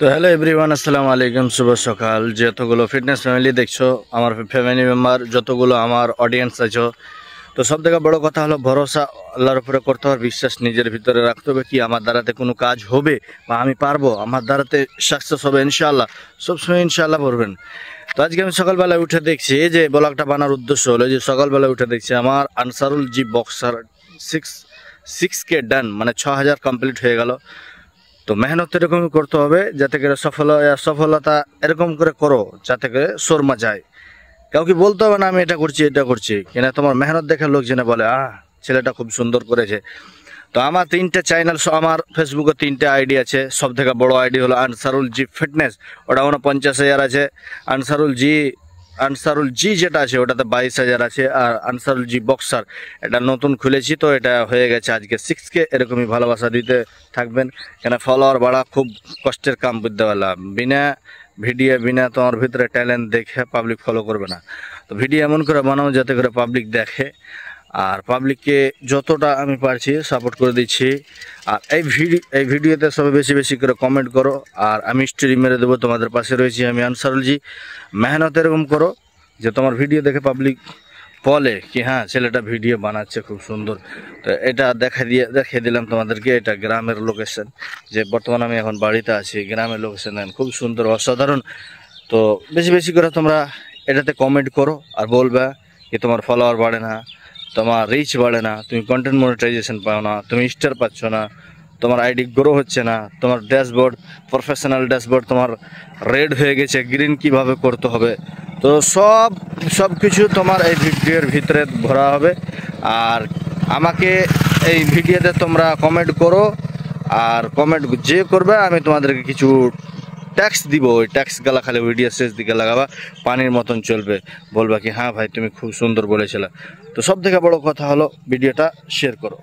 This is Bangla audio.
তো হ্যালো এভরিওয়ান, আসসালামু আলাইকুম। শুভ সকাল। যতগুলো ফিটনেস ফ্যামিলি দেখছো, আমার ফ্যামিলি মেম্বার, যতগুলো আমার অডিয়েন্স আছো, তো সব থেকে বড় কথা হলো ভরসা আল্লাহর উপরে করতে হবে, বিশ্বাস নিজের ভিতরে রাখতে হবে কি আমার দ্বারাতে কোনো কাজ হবে বা আমি পারবো, আমার দ্বারাতে সাকসেস হবে ইনশাআল্লাহ। সবসময় ইনশাআল্লাহ বলবেন। তো আজকে আমি সকালবেলায় উঠে দেখছি যে ব্লগটা বানার উদ্দেশ্য হলো যে সকালবেলায় উঠে দেখছি আমার আনসারুল জি বক্সার 6K ডান, মানে 6000 কমপ্লিট হয়ে গেল। তো মেহনত এরকমই করতে হবে যাতে করে সফলতা এরকম করে করো যাতে করে শর্মা যায়। কাউকে বলতে হবে না আমি এটা করছি কিনা, তোমার মেহনত দেখে লোক জেনে বলে ছেলেটা খুব সুন্দর করেছে। তো আমার 3টে চ্যানেল, আমার ফেসবুকে 3টে আইডি আছে। সব থেকে বড় আইডি হলো আনসারুল জি ফিটনেস, ওটা 49,000 আছে। আনসারুল জি যেটা আছে ওটাতে 22,000 আছে। আর আনসারুল জি বক্সার এটা নতুন খুলেছি, তো এটা হয়ে গেছে আজকে 6K। এরকমই ভালোবাসা দিতে থাকবেন, কেন ফলোয়ার বাড়া খুব কষ্টের কাম বুঝতে পারলাম। বিনা ভিডিও, বিনা তোমার ভিতরে ট্যালেন্ট দেখে পাবলিক ফলো করবে না। তো ভিডিও এমন করে বানাও যাতে করে পাবলিক দেখে, আর পাবলিককে যতটা আমি পারছি সাপোর্ট করে দিচ্ছি। আর এই ভিডিওতে সবাই বেশি বেশি করে কমেন্ট করো, আর আমি স্টোরি মেরে দেবো, তোমাদের পাশে রয়েছি আমি আনসারুল জি। মেহনত এরকম করো যে তোমার ভিডিও দেখে পাবলিক বলে কি হ্যাঁ ছেলেটা ভিডিও বানাচ্ছে খুব সুন্দর। তো এটা দেখিয়ে দিলাম তোমাদেরকে। এটা গ্রামের লোকেশন, যে বর্তমানে আমি এখন বাড়িতে আছি। গ্রামের লোকেশন খুব সুন্দর, অসাধারণ। তো বেশি বেশি করে তোমরা এটাতে কমেন্ট করো আর বলবে কি তোমার ফলোয়ার বাড়ে না, তোমার রিচ বাড়ে না, তুমি কন্টেন্ট মনিটাইজেশন পাও না, তুমি স্টার পাচ্ছ না, তোমার আইডি গ্রো হচ্ছে না, তোমার ড্যাশবোর্ড, প্রফেশনাল ড্যাশবোর্ড তোমার রেড হয়ে গেছে, গ্রিন কিভাবে করতে হবে। তো সব কিছু তোমার এই ভিডিওর ভিতরে ভরা হবে। আর আমাকে এই ভিডিওতে তোমরা কমেন্ট করো, আর কমেন্ট যে করবে আমি তোমাদেরকে কিছু ট্যাক্স দিব। ওই ট্যাক্স গালা খালি ভিডিও শেষ দিকে লাগাবা, পানির মতন চলবে। বলবা কি হ্যাঁ ভাই তুমি খুব সুন্দর বলেছিলে। তো সব থেকে বড় কথা হলো ভিডিওটা শেয়ার করো।